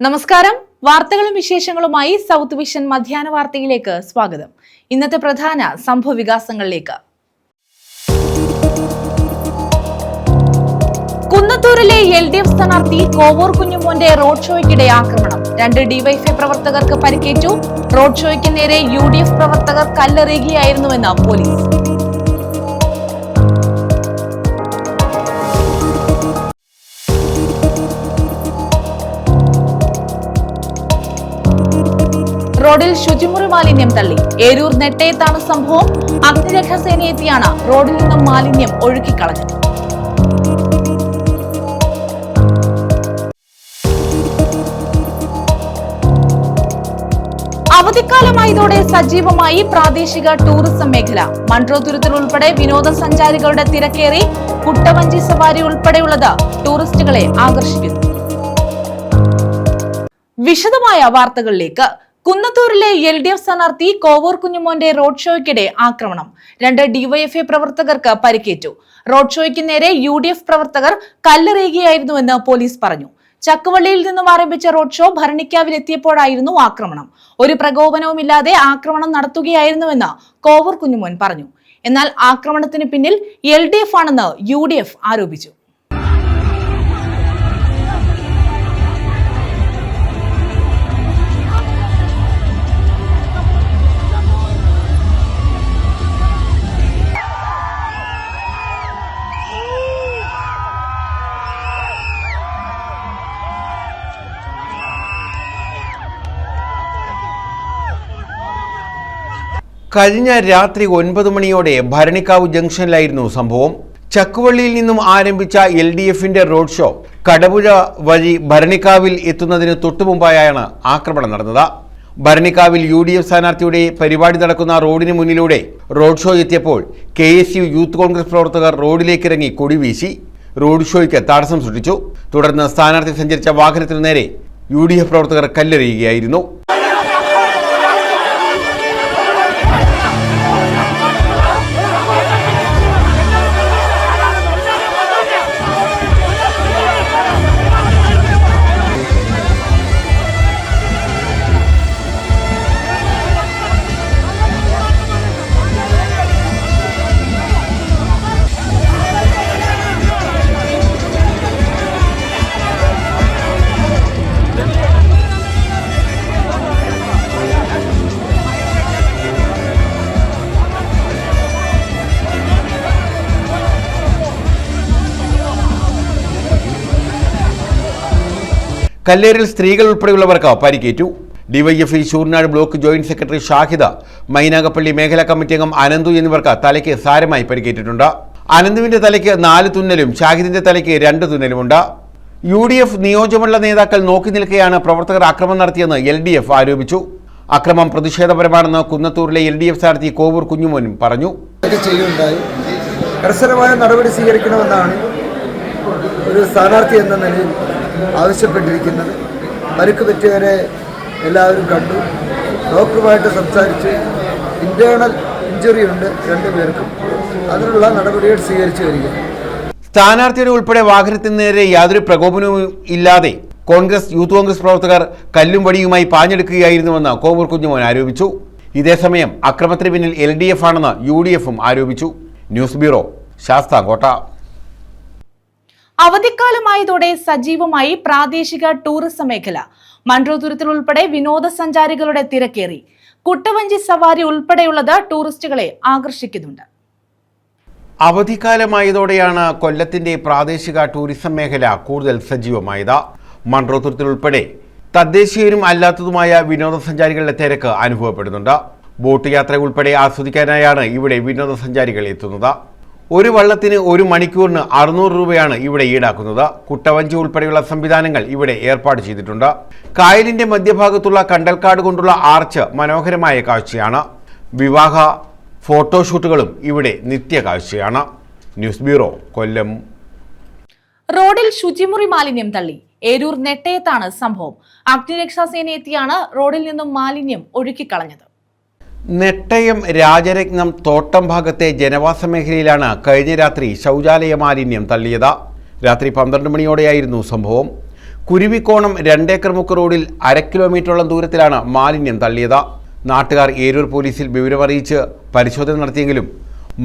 നമസ്കാരം. വാർത്തകളും വിശേഷങ്ങളുമായി സൗത്ത് വിഷൻ മധ്യാഹ്ന വാർത്തയിലേക്ക് സ്വാഗതം. ഇന്നത്തെ പ്രധാന സംഭവ വികാസങ്ങളിലേക്ക്. കുന്നത്തൂരിലെ LDF സ്ഥാനാർത്ഥി കോവൂർ കുഞ്ഞുമോന്റെ റോഡ് ഷോയ്ക്കിടെ ആക്രമണം. 2 ഡിവൈഎഫ്ഐ പ്രവർത്തകർക്ക് പരിക്കേറ്റു. റോഡ് ഷോയ്ക്ക് നേരെ UDF പ്രവർത്തകർ കല്ലെറിയുകയായിരുന്നുവെന്ന് പോലീസ്. റോഡിൽ ശുചിമുറി മാലിന്യം തള്ളി. ഏരൂർ നെട്ടയത്താണ് സംഭവം. അഗ്നിരക്ഷാസേന എത്തിയാണ് റോഡിൽ നിന്നും മാലിന്യം ഒഴുക്കിക്കളഞ്ഞത്. അവധിക്കാലമായതോടെ സജീവമായി പ്രാദേശിക ടൂറിസം മേഖല. മൺട്രോതുരുത്തിൽ ഉൾപ്പെടെ വിനോദസഞ്ചാരികളുടെ തിരക്കേറി. കുട്ടവഞ്ചി സവാരി ഉൾപ്പെടെയുള്ളത് ടൂറിസ്റ്റുകളെ ആകർഷിക്കുന്നു. വിശദമായ വാർത്തകളിലേക്ക്. കുന്നത്തൂരിലെ LDF സ്ഥാനാർത്ഥി കോവൂർ കുഞ്ഞുമോന്റെ റോഡ് ഷോയ്ക്കിടെ ആക്രമണം. 2 ഡിവൈഎഫ്ഐ പ്രവർത്തകർക്ക് പരിക്കേറ്റു. റോഡ് ഷോയ്ക്ക് നേരെ UDF പ്രവർത്തകർ കല്ലെറിയുകയായിരുന്നുവെന്ന് പോലീസ് പറഞ്ഞു. ചക്കുവള്ളിയിൽ നിന്നും ആരംഭിച്ച റോഡ് ഷോ ഭരണിക്കാവിലെത്തിയപ്പോഴായിരുന്നു ആക്രമണം. ഒരു പ്രകോപനവുമില്ലാതെ ആക്രമണം നടത്തുകയായിരുന്നുവെന്ന് കോവൂർ കുഞ്ഞുമോൻ പറഞ്ഞു. എന്നാൽ ആക്രമണത്തിന് പിന്നിൽ LDF ആണെന്ന് UDF ആരോപിച്ചു. കഴിഞ്ഞ രാത്രി 9 മണിയോടെ ഭരണിക്കാവ് ജംഗ്ഷനിലായിരുന്നു സംഭവം. ചക്കുവള്ളിയിൽ നിന്നും ആരംഭിച്ച LDFന്റെ റോഡ് ഷോ കടപുഴ വഴി ഭരണിക്കാവിൽ എത്തുന്നതിന് തൊട്ടുമുമ്പായാണ് ആക്രമണം നടന്നത്. ഭരണിക്കാവിൽ UDF സ്ഥാനാർത്ഥിയുടെ പരിപാടി നടക്കുന്ന റോഡിന് മുന്നിലൂടെ റോഡ് ഷോ എത്തിയപ്പോൾ KSU യൂത്ത് കോൺഗ്രസ് പ്രവർത്തകർ റോഡിലേക്കിറങ്ങി കൊടിവീശി റോഡ് ഷോയ്ക്ക് തടസ്സം സൃഷ്ടിച്ചു. തുടർന്ന് സ്ഥാനാർത്ഥി സഞ്ചരിച്ച വാഹനത്തിനു നേരെ UDF പ്രവർത്തകർ കല്ലെറിയുകയായിരുന്നു. കല്ലേറിൽ സ്ത്രീകൾ ഉൾപ്പെടെയുള്ളവർക്ക് പരിക്കേറ്റു. DYFI Sooranad block joint secretary Shahida, Mynagappally മേഖലാ കമ്മിറ്റി അംഗം അനന്തു എന്നിവർക്ക് തലയ്ക്ക് സാരമായി പരിക്കേറ്റിട്ടുണ്ട്. അനന്തുവിന്റെ തലയ്ക്ക് 4 തുന്നലും ഷാഹിദിന്റെ തലയ്ക്ക് 2 തുന്നലുമുണ്ട്. UDF നിയോജകമണ്ഡല നേതാക്കൾ നോക്കി നിൽക്കെയാണ് പ്രവർത്തകർ ആക്രമണം നടത്തിയെന്ന് LDF ആരോപിച്ചു. അക്രമം പ്രതിഷേധപരമാണെന്ന് കുന്നത്തൂരിലെ LDF സ്ഥാനാർത്ഥി കോവൂർ കുഞ്ഞുമോനും പറഞ്ഞു. കർശനമായ നടപടി സ്വീകരിക്കണമെന്നാണ് ഒരു സ്ഥാനാർത്ഥി എന്ന നിലയിൽ ആവശ്യപ്പെട്ടിരിക്കുന്നത്. പരിക്ക് പറ്റിയവരെ എല്ലാവരും കണ്ടു, ഡോക്ടറുമായിട്ട് സംസാരിച്ച്. ഇന്റേണൽ ഇഞ്ചുറി ഉണ്ട് 2 പേർക്കും. അതിനുള്ള നടപടികൾ സ്വീകരിച്ചു വരിക. സ്ഥാനാർത്ഥിയുടെ ഉൾപ്പെടെ വാഹനത്തിന് നേരെ യാതൊരു പ്രകോപനവും ഇല്ലാതെ യൂത്ത് കോൺഗ്രസ് പ്രവർത്തകർ കല്ലും വടിയുമായി പാഞ്ഞെടുക്കുകയായിരുന്നുവെന്ന് കോവൂർ കുഞ്ഞുമോൻ ആരോപിച്ചു. ഇതേസമയം അക്രമത്തിന് പിന്നിൽ LDF ആണെന്ന് UDFും ആരോപിച്ചു. News bureau, Sasthamkotta. അവധിക്കാലമായതോടെ സജീവമായി പ്രാദേശിക ടൂറിസം മേഖല. മൺട്രോതുരുത്തിൽ ഉൾപ്പെടെ വിനോദസഞ്ചാരികളുടെ തിരക്കേറി. കുട്ടവഞ്ചി സവാരി ഉൾപ്പെടെയുള്ളത് ടൂറിസ്റ്റുകളെ ആകർഷിക്കുന്നുണ്ട്. അവധിക്കാലമായതോടെയാണ് കൊല്ലത്തിന്റെ പ്രാദേശിക ടൂറിസം മേഖല കൂടുതൽ സജീവമായത്. മൺട്രോതുരുത്തിൽ ഉൾപ്പെടെ തദ്ദേശീയരും അല്ലാത്തതുമായ വിനോദസഞ്ചാരികളുടെ തിരക്ക് അനുഭവപ്പെടുന്നുണ്ട്. ബോട്ട് യാത്ര ഉൾപ്പെടെ ആസ്വദിക്കാനായാണ് ഇവിടെ വിനോദസഞ്ചാരികൾ എത്തുന്നത്. ഒരു വള്ളത്തിന് 1 മണിക്കൂറിന് 600 രൂപയാണ് ഇവിടെ ഈടാക്കുന്നത്. കുട്ടവഞ്ചി ഉൾപ്പെടെയുള്ള സംവിധാനങ്ങൾ ഇവിടെ ഏർപ്പാട് ചെയ്തിട്ടുണ്ട്. കായലിന്റെ മധ്യഭാഗത്തുള്ള കണ്ടൽക്കാട് കൊണ്ടുള്ള ആർച്ച് മനോഹരമായ കാഴ്ചയാണ്. വിവാഹ ഫോട്ടോഷൂട്ടുകളും ഇവിടെ നിത്യ കാഴ്ചയാണ്. ന്യൂസ് ബ്യൂറോ, കൊല്ലം. റോഡിൽ ശുചിമുറി മാലിന്യം തള്ളി. ഏരൂർ നെട്ടയത്താണ് സംഭവം. അഗ്നിരക്ഷാസേന എത്തിയാണ് റോഡിൽ നിന്നും മാലിന്യം ഒഴുക്കിക്കളഞ്ഞത്. നെട്ടയം രാജരത്നം തോട്ടം ഭാഗത്തെ ജനവാസ മേഖലയിലാണ് കഴിഞ്ഞ രാത്രി ശൗചാലയ മാലിന്യം തള്ളിയത്. രാത്രി 12 മണിയോടെയായിരുന്നു സംഭവം. കുരുവിക്കോണം 2 ഏക്കർ മുക്ക് റോഡിൽ 1/2 കിലോമീറ്ററോളം ദൂരത്തിലാണ് മാലിന്യം തള്ളിയത്. നാട്ടുകാർ ഏരൂർ പോലീസിൽ വിവരമറിയിച്ച് പരിശോധന നടത്തിയെങ്കിലും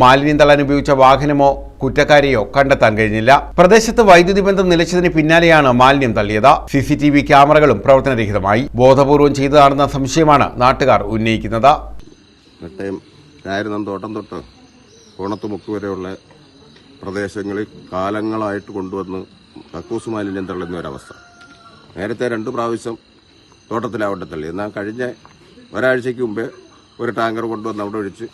മാലിന്യം തള്ളാൻ ഉപയോഗിച്ച വാഹനമോ കുറ്റക്കാരെയോ കണ്ടെത്താൻ കഴിഞ്ഞില്ല. പ്രദേശത്ത് വൈദ്യുതി ബന്ധം നിലച്ചതിന് പിന്നാലെയാണ് മാലിന്യം തള്ളിയത്. CCTV ക്യാമറകളും പ്രവർത്തനരഹിതമായി. ബോധപൂർവം ചെയ്തതാണെന്ന സംശയമാണ് നാട്ടുകാർ ഉന്നയിക്കുന്നത്. തോട്ടം തൊട്ട് കോണത്തുമുക്ക് വരെയുള്ള പ്രദേശങ്ങളിൽ കാലങ്ങളായിട്ട് കൊണ്ടുവന്ന് കക്കൂസ് മാലിന്യം തള്ളുന്ന ഒരവസ്ഥ. നേരത്തെ 2 പ്രാവശ്യം തോട്ടത്തിലാവട്ടെ തള്ളി. എന്നാൽ കഴിഞ്ഞ ഒരാഴ്ചയ്ക്ക് മുമ്പേ ഒരു ടാങ്കർ കൊണ്ടുവന്ന് അവിടെ ഒഴിച്ച്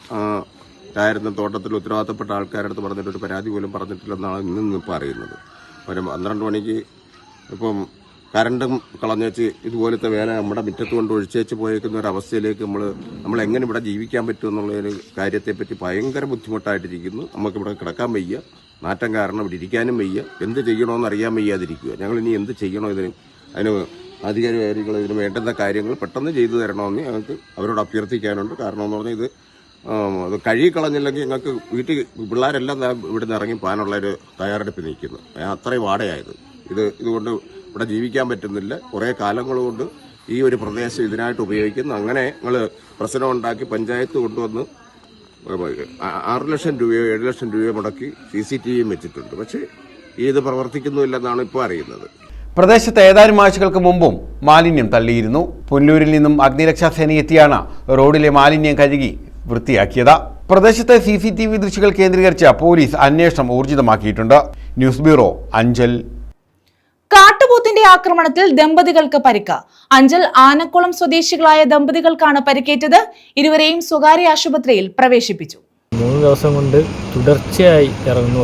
ആയിരുന്നു. തോട്ടത്തിൽ ഉത്തരവാദിത്തപ്പെട്ട ആൾക്കാരുടെ അടുത്ത് പറഞ്ഞിട്ട് ഒരു പരാതി പോലും പറഞ്ഞിട്ടില്ലെന്നാണ് ഇന്നിപ്പോൾ അറിയുന്നത്. ഒരു 12 മണിക്ക് ഇപ്പം കറണ്ടും കളഞ്ഞേച്ച് ഇതുപോലത്തെ വേല നമ്മുടെ മുറ്റത്ത് കൊണ്ട് ഒഴിച്ചേച്ച് പോയേക്കുന്ന ഒരു അവസ്ഥയിലേക്ക് നമ്മൾ എങ്ങനെ ഇവിടെ ജീവിക്കാൻ പറ്റും എന്നുള്ളൊരു കാര്യത്തെപ്പറ്റി ഭയങ്കര ബുദ്ധിമുട്ടായിട്ടിരിക്കുന്നു. നമുക്കിവിടെ കിടക്കാൻ വയ്യ, നാറ്റം കാരണം ഇവിടെ ഇരിക്കാനും വയ്യ, എന്ത് ചെയ്യണമെന്ന് അറിയാൻ വയ്യാതിരിക്കുക. ഞങ്ങളിനി എന്ത് ചെയ്യണോ അതിന് അധികാരികൾ ഇതിന് വേണ്ടുന്ന കാര്യങ്ങൾ പെട്ടെന്ന് ചെയ്തു തരണമെന്ന് ഞങ്ങൾക്ക് അവരോട് അഭ്യർത്ഥിക്കാനുണ്ട്. കാരണം എന്ന് പറഞ്ഞാൽ അത് കഴുകിക്കളഞ്ഞില്ലെങ്കിൽ ഞങ്ങൾക്ക് വീട്ടിൽ പിള്ളേരെല്ലാം ഇവിടുന്ന് ഇറങ്ങി പോകാനുള്ളൊരു തയ്യാറെടുപ്പ് നിൽക്കുന്നു. അത്രയും വാടയായത് ഇതുകൊണ്ട് ഇവിടെ ജീവിക്കാൻ പറ്റുന്നില്ല. കുറേ കാലങ്ങൾ കൊണ്ട് ഈ ഒരു പ്രദേശം ഇതിനായിട്ട് ഉപയോഗിക്കുന്നു. അങ്ങനെ ഞങ്ങൾ പ്രശ്നം ഉണ്ടാക്കി പഞ്ചായത്ത് കൊണ്ടുവന്ന് 6 ലക്ഷം രൂപയോ 7 ലക്ഷം രൂപയോ മുടക്കി CCTV വെച്ചിട്ടുണ്ട്. പക്ഷേ ഇത് പ്രവർത്തിക്കുന്നില്ലെന്നാണ് ഇപ്പോൾ അറിയുന്നത്. പ്രദേശത്ത് ഏതാനും ആഴ്ചകൾക്ക് മുമ്പും മാലിന്യം തള്ളിയിരുന്നു. പുല്ലൂരിൽ നിന്നും അഗ്നിരക്ഷാസേന എത്തിയാണ് റോഡിലെ മാലിന്യം കഴുകി വൃത്തിയാക്കിയത്. പ്രദേശത്തെ CCTV ദൃശ്യങ്ങൾ കേന്ദ്രീകരിച്ച് പോലീസ് അന്വേഷണം ഊർജിതമാക്കിയിട്ടുണ്ട്. News bureau, Anchal. കാട്ടുപോത്തിന്റെ ആക്രമണത്തിൽ ദമ്പതികൾക്ക് പരിക്ക്. അഞ്ചൽ ആനക്കുളം സ്വദേശികളായ ദമ്പതികൾക്കാണ് പരിക്കേറ്റത്. ഇരുവരെയും സ്വകാര്യ ആശുപത്രിയിൽ പ്രവേശിപ്പിച്ചു. 3 ദിവസം കൊണ്ട് തുടർച്ചയായി ഇറങ്ങുന്നു.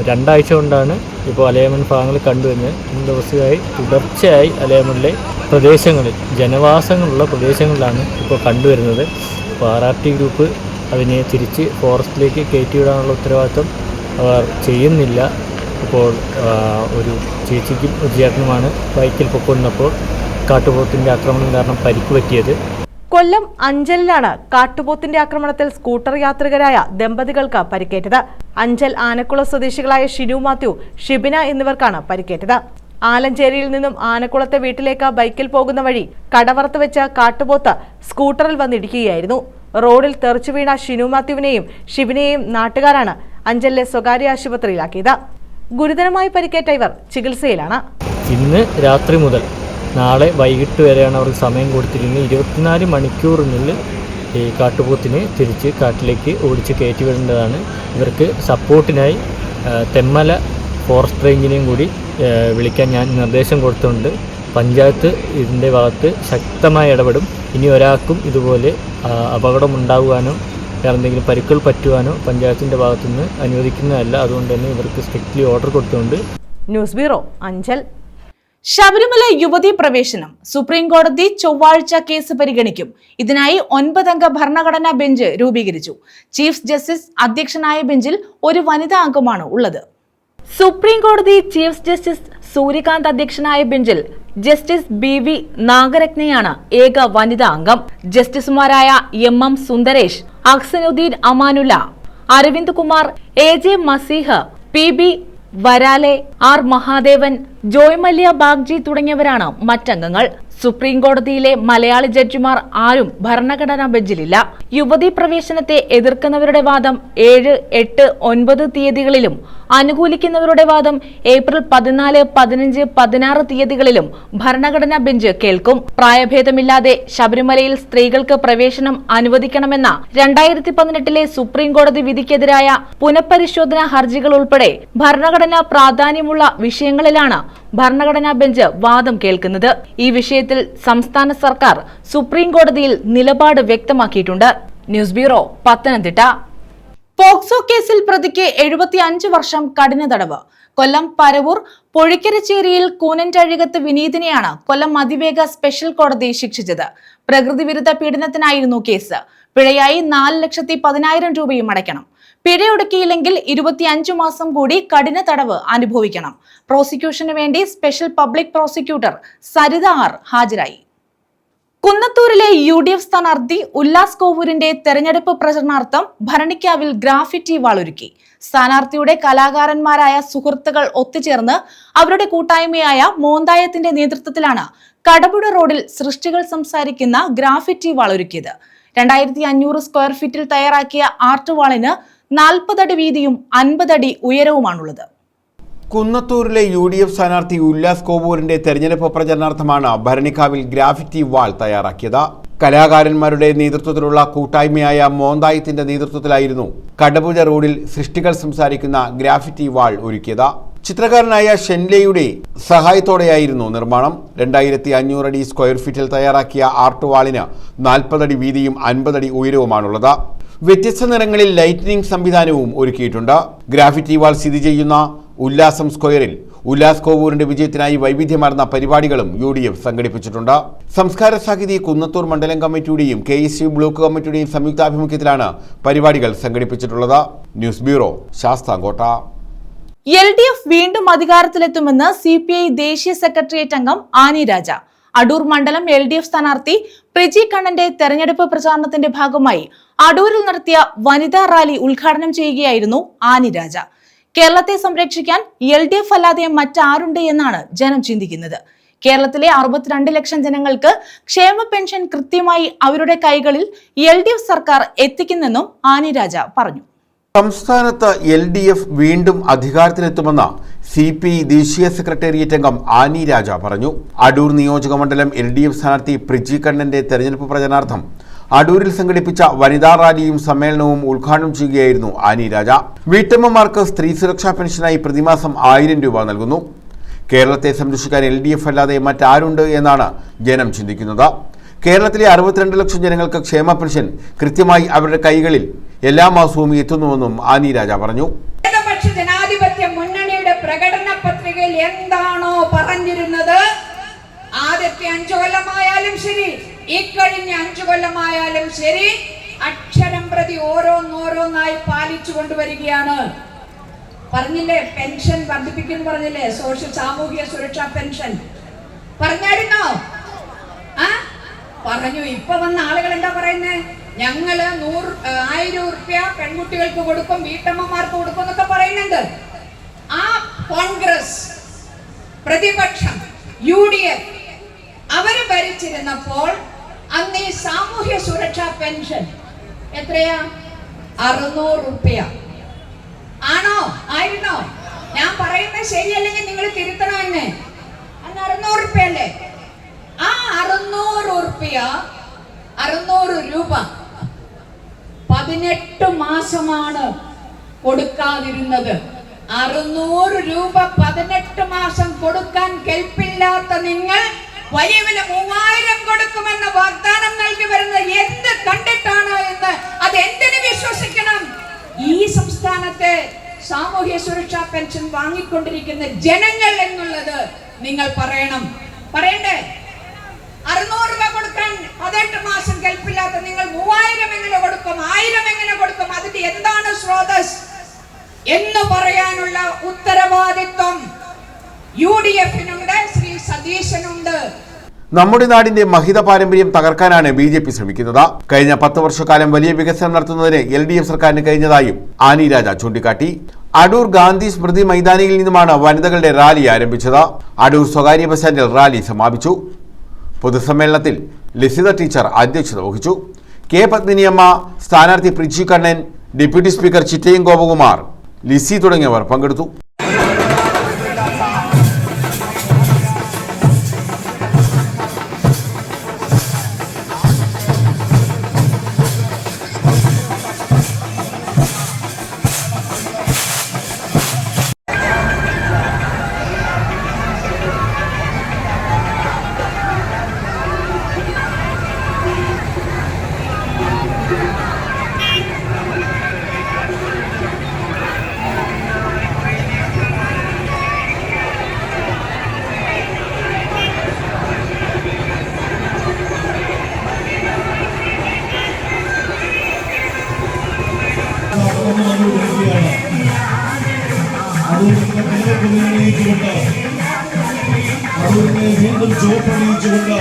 2 ആഴ്ച കൊണ്ടാണ് ഇപ്പോൾ അലയമൺ ഭാഗങ്ങൾ കണ്ടുവരുന്നത്. 3 ദിവസമായി തുടർച്ചയായി അലയമണിലെ പ്രദേശങ്ങളിൽ, ജനവാസങ്ങളുള്ള പ്രദേശങ്ങളിലാണ് ഇപ്പോൾ കണ്ടുവരുന്നത്. അപ്പോൾ RRT ഗ്രൂപ്പ് അതിനെ തിരിച്ച് ഫോറസ്റ്റിലേക്ക് കയറ്റിവിടാനുള്ള ഉത്തരവാദിത്വം അവർ ചെയ്യുന്നില്ല. ഇപ്പോൾ ഒരു ചേച്ചിക്കും ഒരു ചേട്ടനുമാണ് ബൈക്കിൽ പൊക്കൊണ്ടപ്പോൾ കാട്ടുപോത്തിൻ്റെ ആക്രമണം കാരണം പരിക്ക് പറ്റിയത്. കൊല്ലം അഞ്ചലിലാണ് കാട്ടുപോത്തിന്റെ ആക്രമണത്തിൽ സ്കൂട്ടർ യാത്രികരായ ദമ്പതികൾക്ക് പരിക്കേറ്റത്. അഞ്ചൽ ആനക്കുളം സ്വദേശികളായ ഷിനു മാത്യു, ഷിബിന എന്നിവർക്കാണ് പരിക്കേറ്റത്. ആലഞ്ചേരിയിൽ നിന്നും ആനക്കുളത്തെ വീട്ടിലേക്ക് ബൈക്കിൽ പോകുന്ന വഴി കടവറത്ത് വെച്ച് കാട്ടുപോത്ത് സ്കൂട്ടറിൽ വന്നിടിക്കുകയായിരുന്നു. റോഡിൽ തെറിച്ചു വീണ ഷിനു മാത്യുവിനെയും ഷിബിനെയും നാട്ടുകാരാണ് അഞ്ചലിലെ സ്വകാര്യ ആശുപത്രിയിലാക്കിയത്. ഗുരുതരമായി പരിക്കേറ്റ ഇവർ ചികിത്സയിലാണ്. ഇന്ന് രാത്രി മുതൽ നാളെ വൈകിട്ട് വരെയാണ് അവർക്ക് സമയം കൊടുത്തിരിക്കുന്നത്. 24 മണിക്കൂറിനുള്ളിൽ ഈ കാട്ടുപോത്തിനെ തിരിച്ച് കാട്ടിലേക്ക് ഓടിച്ച് കയറ്റിവിടേണ്ടതാണ്. ഇവർക്ക് സപ്പോർട്ടിനായി തെന്മല ഫോറസ്റ്റ് റേഞ്ചിനെയും കൂടി വിളിക്കാൻ ഞാൻ നിർദ്ദേശം കൊടുത്തുകൊണ്ട് പഞ്ചായത്ത് ഇതിൻ്റെ ഭാഗത്ത് ശക്തമായി ഇടപെടും. ഇനി ഒരാൾക്കും ഇതുപോലെ അപകടമുണ്ടാകുവാനോ എന്തെങ്കിലും പരിക്കുകൾ പറ്റുവാനോ പഞ്ചായത്തിൻ്റെ ഭാഗത്തുനിന്ന് അനുവദിക്കുന്നതല്ല. അതുകൊണ്ട് തന്നെ ഇവർക്ക് സ്ട്രിക്ട്ലി ഓർഡർ കൊടുത്തുകൊണ്ട്. News bureau, Anchal. ശബരിമല യുവതീ പ്രവേശനം സുപ്രീം കോടതി ചൊവ്വാഴ്ച കേസ് പരിഗണിക്കും. ഇതിനായി 9 അംഗ ഭരണഘടനാ ബെഞ്ച് രൂപീകരിച്ചു. ചീഫ് ജസ്റ്റിസ് അധ്യക്ഷനായ ബെഞ്ചിൽ ഒരു വനിതാ അംഗമാണ് ഉള്ളത്. സുപ്രീം കോടതി ചീഫ് ജസ്റ്റിസ് സൂര്യകാന്ത് അധ്യക്ഷനായ ബെഞ്ചിൽ ജസ്റ്റിസ് BV നാഗരത്നയാണ് ഏക വനിതാ അംഗം. ജസ്റ്റിസുമാരായ MM സുന്ദരേഷ്, അഹ്സനുദ്ദീൻ അമാനുല്ല, അരവിന്ദ് കുമാർ, AJ മസീഹ്, PB വരാലെ, R മഹാദേവൻ, ജോയ് മല്യ ബാഗ്ജി തുടങ്ങിയവരാണ് മറ്റംഗങ്ങൾ. സുപ്രീം കോടതിയിലെ മലയാളി ജഡ്ജിമാർ ആരും ഭരണഘടനാ ബെഞ്ചിലില്ല. യുവതീ പ്രവേശനത്തെ എതിർക്കുന്നവരുടെ വാദം 7, 8, 9 തീയതികളിലും അനുകൂലിക്കുന്നവരുടെ വാദം ഏപ്രിൽ 14, 15, 16 തീയതികളിലും ഭരണഘടനാ ബെഞ്ച് കേൾക്കും. പ്രായഭേദമില്ലാതെ ശബരിമലയിൽ സ്ത്രീകൾക്ക് പ്രവേശനം അനുവദിക്കണമെന്ന 2018 സുപ്രീം കോടതി വിധിക്കെതിരായ പുനഃപരിശോധനാ ഹർജികൾ ഉൾപ്പെടെ ഭരണഘടനാ പ്രാധാന്യമുള്ള വിഷയങ്ങളിലാണ് ഭരണഘടനാ ബെഞ്ച് വാദം കേൾക്കുന്നത്. ഈ വിഷയത്തിൽ സംസ്ഥാന സർക്കാർ സുപ്രീം കോടതിയിൽ നിലപാട് വ്യക്തമാക്കിയിട്ടുണ്ട്. News bureau, Pathanamthitta. പോക്സോ കേസിൽ പ്രതിക്ക് 75 വർഷം കഠിന തടവ്. കൊല്ലം പരവൂർ പൊഴിക്കരച്ചേരിയിൽ കൂനൻറ്റഴികത്ത് വിനീതിനെയാണ് കൊല്ലം അതിവേഗ സ്പെഷ്യൽ കോടതി ശിക്ഷിച്ചത്. പ്രകൃതി വിരുദ്ധ പീഡനത്തിനായിരുന്നു കേസ്. പിഴയായി 4,10,000 രൂപയും അടയ്ക്കണം. പിഴയൊടുക്കിയില്ലെങ്കിൽ 25 മാസം കൂടി കഠിന തടവ് അനുഭവിക്കണം. പ്രോസിക്യൂഷന് വേണ്ടി special public prosecutor Saritha R ഹാജരായി. കുന്നത്തൂരിലെ UDF സ്ഥാനാർത്ഥി ഉല്ലാസ് കോവൂരിന്റെ തെരഞ്ഞെടുപ്പ് പ്രചരണാർത്ഥം ഭരണിക്കാവിൽ ഗ്രാഫിറ്റി വാളൊരുക്കി. സ്ഥാനാർത്ഥിയുടെ കലാകാരന്മാരായ സുഹൃത്തുക്കൾ ഒത്തുചേർന്ന് അവരുടെ കൂട്ടായ്മയായ മോന്തായത്തിന്റെ നേതൃത്വത്തിലാണ് കടപുഴ റോഡിൽ സൃഷ്ടികൾ സംസാരിക്കുന്ന ഗ്രാഫിറ്റി വാളൊരുക്കിയത്. 2500 സ്ക്വയർ ഫീറ്റിൽ തയ്യാറാക്കിയ ആർട്ട് വാളിന് 40 അടി വീതിയും 50 അടി ഉയരവുമാണുള്ളത്. കുന്നത്തൂരിലെ UDF സ്ഥാനാർത്ഥി ഉല്ലാസ് കോവൂരിന്റെ തെരഞ്ഞെടുപ്പ് പ്രചരണാർത്ഥമാണ് ഭരണിക്കാവിൽ ഗ്രാഫിറ്റി വാൾ തയ്യാറാക്കിയത്. കലാകാരന്മാരുടെ നേതൃത്വത്തിലുള്ള കൂട്ടായ്മയായ മോന്തായത്തിന്റെ നേതൃത്വത്തിലായിരുന്നു കടപുഴ റോഡിൽ സൃഷ്ടികൾ സംസാരിക്കുന്ന ഗ്രാഫിറ്റി വാൾ ഒരുക്കിയത്. ചിത്രകാരനായ ഷെൻലയുടെ സഹായത്തോടെയായിരുന്നു നിർമ്മാണം. 2500 അടി സ്ക്വയർ ഫീറ്റിൽ തയ്യാറാക്കിയ ആർട്ട് വാളിന് 40 അടി വീതിയും 50 അടി ഉയരവുമാണുള്ളത്. വ്യത്യസ്ത നിറങ്ങളിൽ ലൈറ്റിനിംഗ് സംവിധാനവും ഒരുക്കിയിട്ടുണ്ട്. ഗ്രാഫിറ്റി വാൾ സ്ഥിതി ചെയ്യുന്ന ഉല്ലാസം സ്ക്വയറിൽ ഉല്ലാസ് കോവൂരിന്റെ വിജയത്തിനായി വൈവിധ്യമാർന്ന പരിപാടികളും UDF സംഘടിപ്പിച്ചിട്ടുണ്ട്. സംസ്കാര സാഹിതി കുന്നത്തൂർ മണ്ഡലം കമ്മിറ്റിയുടെയും KSU ബ്ലോക്ക് കമ്മിറ്റിയുടെയും സംയുക്താഭിമുഖ്യത്തിലാണ് പരിപാടികൾ സംഘടിപ്പിച്ചിട്ടുള്ളത്. News bureau, Sasthamcotta. LDF വീണ്ടും അധികാരത്തിലെത്തുമെന്ന് CPI ദേശീയ സെക്രട്ടേറിയറ്റ് അംഗം ആനി രാജ. അടൂർ മണ്ഡലം LDF സ്ഥാനാർത്ഥി പ്രിജി കണ്ണന്റെ തെരഞ്ഞെടുപ്പ് പ്രചാരണത്തിന്റെ ഭാഗമായി അടൂരിൽ നടത്തിയ വനിതാ റാലി ഉദ്ഘാടനം ചെയ്യുകയായിരുന്നു ആനി രാജ. കേരളത്തെ സംരക്ഷിക്കാൻ LDF അല്ലാതെ മറ്റാരുണ്ട് എന്നാണ് ജനം ചിന്തിക്കുന്നത്. കേരളത്തിലെ 62 ലക്ഷം ജനങ്ങൾക്ക് ക്ഷേമ പെൻഷൻ കൃത്യമായി അവരുടെ കൈകളിൽ LDF സർക്കാർ എത്തിക്കുന്നെന്നും ആനി രാജ പറഞ്ഞു. സംസ്ഥാനത്ത് LDF വീണ്ടും അധികാരത്തിലെത്തുമെന്ന് CPI ദേശീയ സെക്രട്ടേറിയറ്റ് അംഗം ആനി രാജ പറഞ്ഞു. അടൂർ നിയോജക മണ്ഡലം LDF സ്ഥാനാർത്ഥി പ്രിജി കണ്ണന്റെ തെരഞ്ഞെടുപ്പ് പ്രചരണാർത്ഥം അടൂരിൽ സംഘടിപ്പിച്ച വനിതാ റാലിയും സമ്മേളനവും ഉദ്ഘാടനം ചെയ്യുകയായിരുന്നു ആനി രാജ. വീട്ടമ്മമാർക്ക് സ്ത്രീ സുരക്ഷാ പെൻഷനായി പ്രതിമാസം 1000 രൂപ നൽകുന്നു. കേരളത്തെ സംരക്ഷിക്കാൻ LDF അല്ലാതെ മറ്റാരുണ്ട് എന്നാണ് ജനം ചിന്തിക്കുന്നത്. കേരളത്തിലെ 62 ലക്ഷം ജനങ്ങൾക്ക് ക്ഷേമ പെൻഷൻ കൃത്യമായി അവരുടെ കൈകളിൽ എല്ലാ മാസവും എത്തുന്നുവെന്നും ആനി രാജ പറഞ്ഞു. ഇടതുപക്ഷ ജനാധിപത്യ മുന്നണിയുടെ പ്രകടന പത്രികയിൽ എന്താണോ പറഞ്ഞിരുന്നത്, ആദ്യത്തെ 5 കൊല്ലമായാലും ശരി, ഇക്കഴിഞ്ഞ 5 കൊല്ലമായാലും ശരി, അക്ഷരം പ്രതി ഓരോന്നോരോന്നായി പാലിച്ചു കൊണ്ടുവരികയാണ്. പറഞ്ഞില്ലേ, പെൻഷൻ വർദ്ധിപ്പിക്കുന്നു പറഞ്ഞില്ലേ, സാമൂഹിക സുരക്ഷാ പെൻഷൻ പറഞ്ഞായിരുന്നോ? പറഞ്ഞു. ഇപ്പൊ വന്ന ആളുകൾ എന്താ പറയുന്നത്? ഞങ്ങള് 1000 രൂപ പെൺകുട്ടികൾക്ക് കൊടുക്കും, വീട്ടമ്മമാർക്ക് കൊടുക്കും എന്നൊക്കെ പറയുന്നുണ്ട്. ആ കോൺഗ്രസ് പ്രതിപക്ഷം UDF അവര് ഭരിച്ചിരുന്നപ്പോൾ അന്ന് ഈ സാമൂഹ്യ സുരക്ഷാ പെൻഷൻ എത്രയാ? 600 രൂപ ആണോ? ആയിരുന്നോ? ഞാൻ പറയുന്നത് ശരിയല്ലെങ്കിൽ നിങ്ങൾ തിരുത്തണം എന്നെ. അന്ന് 600 രൂപ അല്ലേ? ആ 600 രൂപ 18 മാസമാണ് കൊടുക്കാതിരുന്നത്. 600 രൂപ 18 മാസം കൊടുക്കാൻ കെൽപ്പില്ലാത്ത നിങ്ങൾ വലിയ 3000 കൊടുക്കുമെന്ന വാഗ്ദാനം നൽകി വരുന്നത് എന്ത് കണ്ടിട്ടാണ് എന്ന് അത് എന്തിനു വിശ്വസിക്കണം? ഈ സംസ്ഥാനത്തെ സാമൂഹ്യ സുരക്ഷാ പെൻഷൻ വാങ്ങിക്കൊണ്ടിരിക്കുന്ന ജനങ്ങൾ എന്നുള്ളത് നിങ്ങൾ പറയണ്ടേ? 600 രൂപ കൊടുക്കാൻ 18 മാസം കെൽപ്പില്ലാത്ത നിങ്ങൾ 3000 എങ്ങനെ കൊടുക്കും? 1000 എങ്ങനെ കൊടുക്കും? അതിന്റെ എന്താണ് സ്രോതസ് എന്ന് പറയാനുള്ള ഉത്തരവാദിത്വം UDF-നുണ്ട്, ശ്രീ സതീശനുണ്ട്. നമ്മുടെ നാടിന്റെ മഹിത പാരമ്പര്യം തകർക്കാനാണ് BJP ശ്രമിക്കുന്നത്. കഴിഞ്ഞ 10 വർഷക്കാലം വലിയ വികസനം നടത്തുന്നതിന് LDF സർക്കാരിന് കഴിഞ്ഞതായും ആനി രാജ ചൂണ്ടിക്കാട്ടി. അടൂർ ഗാന്ധി സ്മൃതി മൈതാനിയിൽ നിന്നുമാണ് വനിതകളുടെ റാലി ആരംഭിച്ചത്. അടൂർ സ്വകാര്യ ബസ് സ്റ്റാൻഡിൽ റാലി സമാപിച്ചു. പൊതുസമ്മേളനത്തിൽ ലസിത ടീച്ചർ അധ്യക്ഷത വഹിച്ചു. K പത്മിനിയമ്മ, സ്ഥാനാർത്ഥി പ്രിജി കണ്ണൻ, ഡെപ്യൂട്ടി സ്പീക്കർ ചിറ്റയം ഗോപകുമാർ, ലിസി തുടങ്ങിയവർ പങ്കെടുത്തു. വീണ്ടും ജോപ്പണിയിച്ചുകൊണ്ട്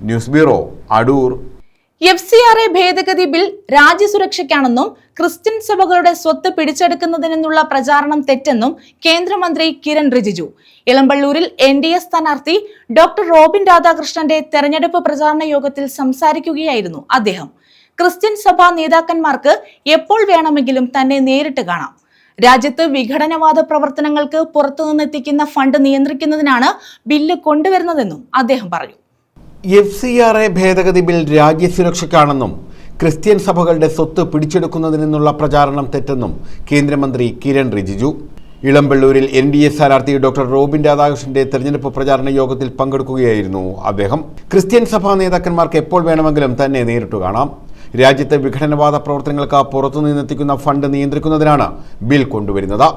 ന്യൂസ് ബ്യൂറോ, അടൂർ. FCRA ഭേദഗതി ബിൽ രാജ്യസുരക്ഷയ്ക്കാണെന്നും ക്രിസ്ത്യൻ സഭകളുടെ സ്വത്ത് പിടിച്ചെടുക്കുന്നതിനുള്ള പ്രചാരണം തെറ്റെന്നും കേന്ദ്രമന്ത്രി കിരൺ റിജിജു. ഇളമ്പള്ളൂരിൽ NDA സ്ഥാനാർത്ഥി ഡോക്ടർ റോബിൻ രാധാകൃഷ്ണന്റെ തെരഞ്ഞെടുപ്പ് പ്രചാരണ യോഗത്തിൽ സംസാരിക്കുകയായിരുന്നു അദ്ദേഹം. ക്രിസ്ത്യൻ സഭാ നേതാക്കന്മാർക്ക് എപ്പോൾ വേണമെങ്കിലും തന്നെ നേരിട്ട് കാണാം. രാജ്യത്ത് വിഘടനവാദ പ്രവർത്തനങ്ങൾക്ക് പുറത്തുനിന്നെത്തിക്കുന്ന ഫണ്ട് നിയന്ത്രിക്കുന്നതിനാണ് ബില്ല് കൊണ്ടുവരുന്നതെന്നും അദ്ദേഹം പറഞ്ഞു. FCRA ഭേദഗതി ബിൽ രാജ്യസുരക്ഷയ്ക്കാണെന്നും ക്രിസ്ത്യൻ സഭകളുടെ സ്വത്ത് പിടിച്ചെടുക്കുന്നതിനുള്ള പ്രചാരണം തെറ്റെന്നും കേന്ദ്രമന്ത്രി കിരൺ റിജിജു. ഇളമ്പള്ളൂരിൽ NDA സ്ഥാനാർത്ഥി ഡോക്ടർ റോബിൻ രാധാകൃഷ്ണന്റെ തെരഞ്ഞെടുപ്പ് പ്രചാരണ യോഗത്തിൽ പങ്കെടുക്കുകയായിരുന്നു അദ്ദേഹം. ക്രിസ്ത്യൻ സഭാ നേതാക്കന്മാർക്ക് എപ്പോൾ വേണമെങ്കിലും തന്നെ നേരിട്ട് കാണാം. രാജ്യത്തെ വിഘടനവാദ പ്രവർത്തനങ്ങൾക്ക് പുറത്തുനിന്നെത്തിക്കുന്ന ഫണ്ട് നിയന്ത്രിക്കുന്നതിനാണ് ബിൽ കൊണ്ടുവരുന്നത്.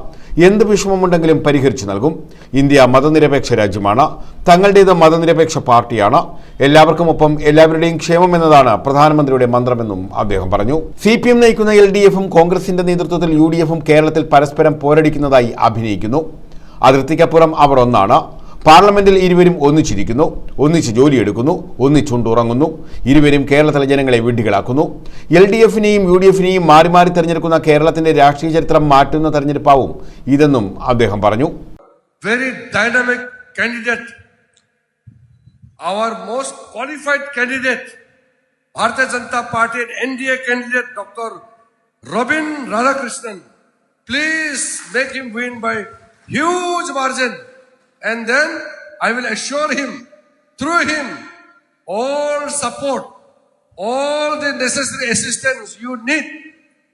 എന്ത് വിഷമമുണ്ടെങ്കിലും പരിഹരിച്ചു നൽകും. ഇന്ത്യ മതനിരപേക്ഷ രാജ്യമാണ്. തങ്ങളുടേത് മതനിരപേക്ഷ പാർട്ടിയാണ്. എല്ലാവർക്കുമൊപ്പം എല്ലാവരുടെയും ക്ഷേമം എന്നതാണ് പ്രധാനമന്ത്രിയുടെ മന്ത്രമെന്നും അദ്ദേഹം പറഞ്ഞു. CPM നയിക്കുന്ന LDFും കോൺഗ്രസിന്റെ നേതൃത്വത്തിൽ UDFും കേരളത്തിൽ പരസ്പരം പോരടിക്കുന്നതായി അഭിനയിക്കുന്നു. അതിർത്തിക്കപ്പുറം അവർ ഒന്നാണ്. പാർലമെന്റിൽ ഇരുവരും ഒന്നിച്ചിരിക്കുന്നു, ഒന്നിച്ച് ജോലിയെടുക്കുന്നു, ഒന്നിച്ചുണ്ടുറങ്ങുന്നു. ഇരുവരും കേരളത്തിലെ ജനങ്ങളെ വിഡ്ഢികളാക്കുന്നു. LDFനെയും UDFനെയും മാറി മാറി തെരഞ്ഞെടുക്കുന്ന കേരളത്തിന്റെ രാഷ്ട്രീയ ചരിത്രം മാറ്റുന്ന തെരഞ്ഞെടുപ്പാവും ഇതെന്നും അദ്ദേഹം പറഞ്ഞു. Very dynamic candidate, our most qualified candidate, Bharatiya Janata Party NDA candidate Dr. Robin Radhakrishnan. Please make him win by huge margin. And then I will assure him, through him, all support, all the necessary assistance you need.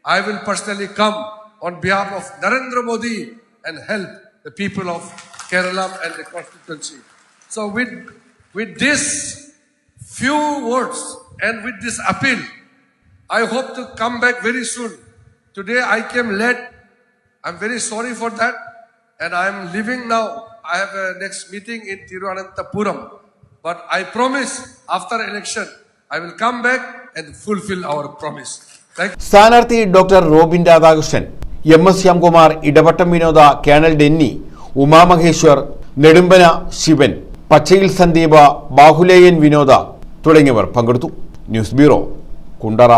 I will personally come on behalf of Narendra Modi and help the people of Kerala and the constituency. So with this few words and with this appeal, I hope to come back very soon. Today I came late. I'm very sorry for that. And I am leaving now. I have a next meeting in Thiruvananthapuram. But I promise after election, I will come back and fulfill our promise. സ്ഥാനാർത്ഥി doctor Robin Radhakrishnan, MS Shyamkumar, Idavattam വിനോദ, colonel Denny, ഉമാമഹേശ്വർ, Nedumpana Shivan, പച്ചയിൽ സന്ദീപ, Bahuleyan വിനോദ തുടങ്ങിയവർ പങ്കെടുത്തു. News bureau, Kundara.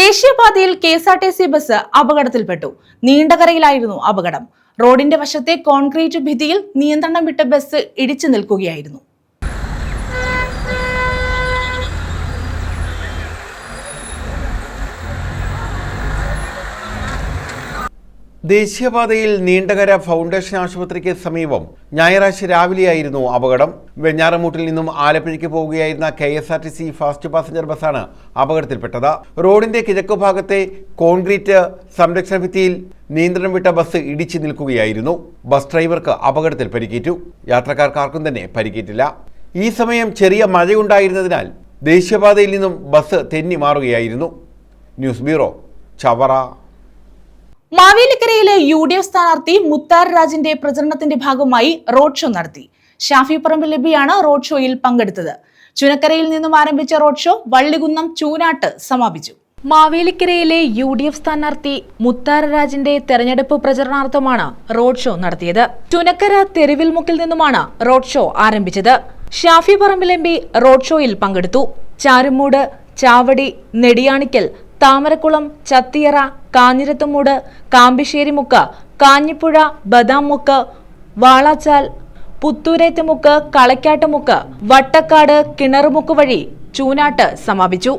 ദേശീയപാതയിൽ KSRTC bus അപകടത്തിൽപ്പെട്ടു. നീണ്ടകരയിലായിരുന്നു അപകടം. റോഡിന്റെ വശത്തെ concrete ഭിത്തിയിൽ നിയന്ത്രണം വിട്ട ബസ് ഇടിച്ചു നിൽക്കുകയായിരുന്നു. ദേശീയപാതയിൽ നീണ്ടകര ഫൗണ്ടേഷൻ ആശുപത്രിക്ക് സമീപം ഞായറാഴ്ച രാവിലെയായിരുന്നു അപകടം. വെഞ്ഞാറമൂട്ടിൽ നിന്നും ആലപ്പുഴയ്ക്ക് പോവുകയായിരുന്ന KSRTC ഫാസ്റ്റ് പാസഞ്ചർ ബസ്സാണ് അപകടത്തിൽപ്പെട്ടത്. റോഡിന്റെ കിഴക്കു ഭാഗത്തെ കോൺക്രീറ്റ് സംരക്ഷണ ഭിത്തിയിൽ നിയന്ത്രണം വിട്ട ബസ് ഇടിച്ചു നിൽക്കുകയായിരുന്നു. ബസ് ഡ്രൈവർക്ക് അപകടത്തിൽ പരിക്കേറ്റു. യാത്രക്കാർക്കാർക്കും തന്നെ പരിക്കേറ്റില്ല. ഈ സമയം ചെറിയ മഴയുണ്ടായിരുന്നതിനാൽ ദേശീയപാതയിൽ നിന്നും ബസ് തെന്നി മാറുകയായിരുന്നു. News bureau, Chavara. മാവേലിക്കരയിലെ UDF സ്ഥാനാർത്ഥി മുത്താർ രാജിന്റെ പ്രചരണത്തിന്റെ ഭാഗമായി റോഡ് ഷോ നടത്തി. ഷാഫി പറമ്പിൽ ലബിയാണ് റോഡ് ഷോയിൽ പങ്കെടുത്തത്. ചുനക്കരയിൽ നിന്നും ആരംഭിച്ച റോഡ് ഷോ വള്ളികുന്നം ചൂനാട്ട് സമാപിച്ചു. മാവേലിക്കരയിലെ UDF സ്ഥാനാർത്ഥി മുത്താർ രാജിന്റെ തെരഞ്ഞെടുപ്പ് പ്രചരണാർത്ഥമാണ് റോഡ് ഷോ നടത്തിയത്. ചുനക്കര തെരുവിൽമുക്കിൽ നിന്നുമാണ് റോഡ് ഷോ ആരംഭിച്ചത്. ഷാഫി പറമ്പിൽ MP റോഡ് ഷോയിൽ പങ്കെടുത്തു. ചാരുമൂട്, ചാവടി, നെടിയാണിക്കൽ, താമരക്കുളം, ചത്തിയറ, കാഞ്ഞിരത്തുമൂട്, കാമ്പിശ്ശേരിമുക്ക്, കാഞ്ഞിപ്പുഴ, ബദാംമുക്ക്, വാളാച്ചാൽ, പുത്തൂരേറ്റുമുക്ക്, കളക്കാട്ടുമുക്ക്, വട്ടക്കാട്, കിണറുമുക്ക് വഴി ചൂനാട്ട് സമാപിച്ചു.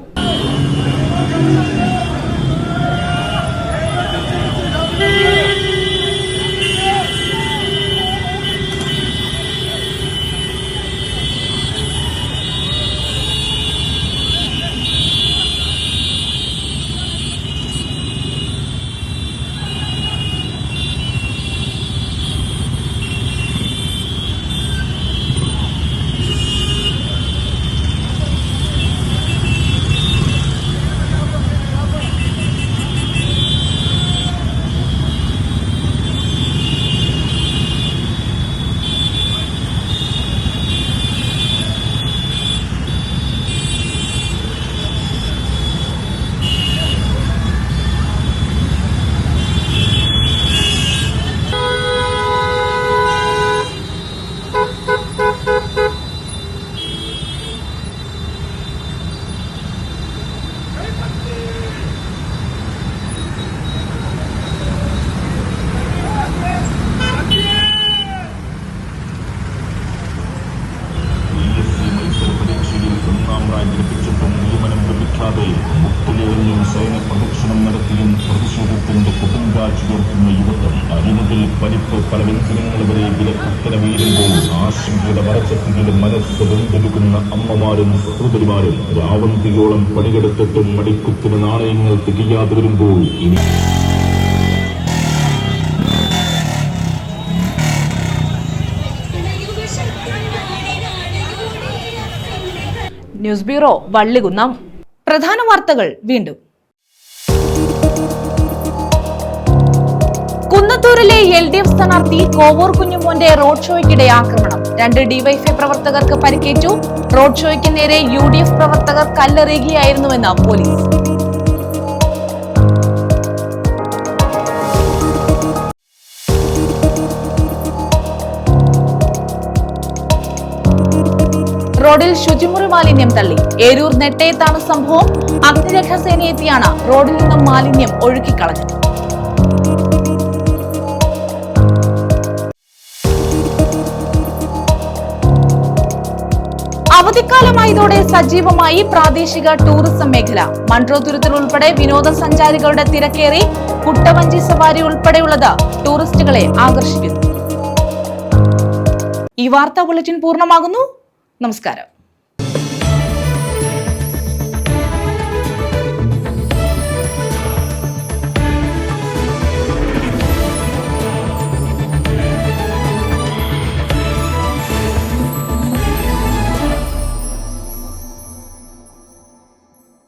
സൈന്യപ്രദക്ഷിണം നടത്തിയും പ്രതിഷേധത്തിന്റെ കൊടുങ്കാറ്റുയർത്തുന്ന യുവത്വം അരിമുതൽ പരിപ്പ് പലവ്യഞ്ജനങ്ങൾ വരെ വിലക്കത്തര വീഴുമ്പോൾ ആശങ്കയുടെ മറച്ചത്തിലും മനസ്സ് വെന്തൊരുക്കുന്ന അമ്മമാരും സഹോദരിമാരും രാവന്തിയോളം പണികെടുത്തിട്ടും മടിക്കുത്തിന് നാണയങ്ങൾ തികയാതെ വരുമ്പോൾ ഇനി ന്യൂസ് ബ്യൂറോ, വള്ളികുന്നം. പ്രധാന വാർത്തകൾ വീണ്ടും. കുന്നത്തൂരിലെ LDF സ്ഥാനാർത്ഥി കോവൂർ കുഞ്ഞുമോന്റെ റോഡ് ഷോയ്ക്കിടെ ആക്രമണം. 2 ഡിവൈഎഫ്ഐ പ്രവർത്തകർക്ക് പരിക്കേറ്റു. റോഡ് ഷോയ്ക്ക് നേരെ UDF പ്രവർത്തകർ കല്ലെറിയുകയായിരുന്നുവെന്ന് പോലീസ്. റോഡിൽ ശുചിമുറി മാലിന്യം തള്ളി. ഏരൂർ നെട്ടയത്താണ് സംഭവം. അഗ്നിരക്ഷാസേന എത്തിയാണ് റോഡിൽ നിന്നും മാലിന്യം ഒഴുക്കിക്കളഞ്ഞത്. അവധിക്കാലമായതോടെ സജീവമായി പ്രാദേശിക ടൂറിസം മേഖല. മൺട്രോതുരുത്തിൽ ഉൾപ്പെടെ വിനോദസഞ്ചാരികളുടെ തിരക്കേറി. കുട്ടവഞ്ചി സവാരി ഉൾപ്പെടെയുള്ളത് ടൂറിസ്റ്റുകളെ ആകർഷിക്കുന്നു. ഈ വാർത്താ ബുള്ളറ്റിൻ പൂർണ്ണമാകുന്നു. നമസ്കാരം.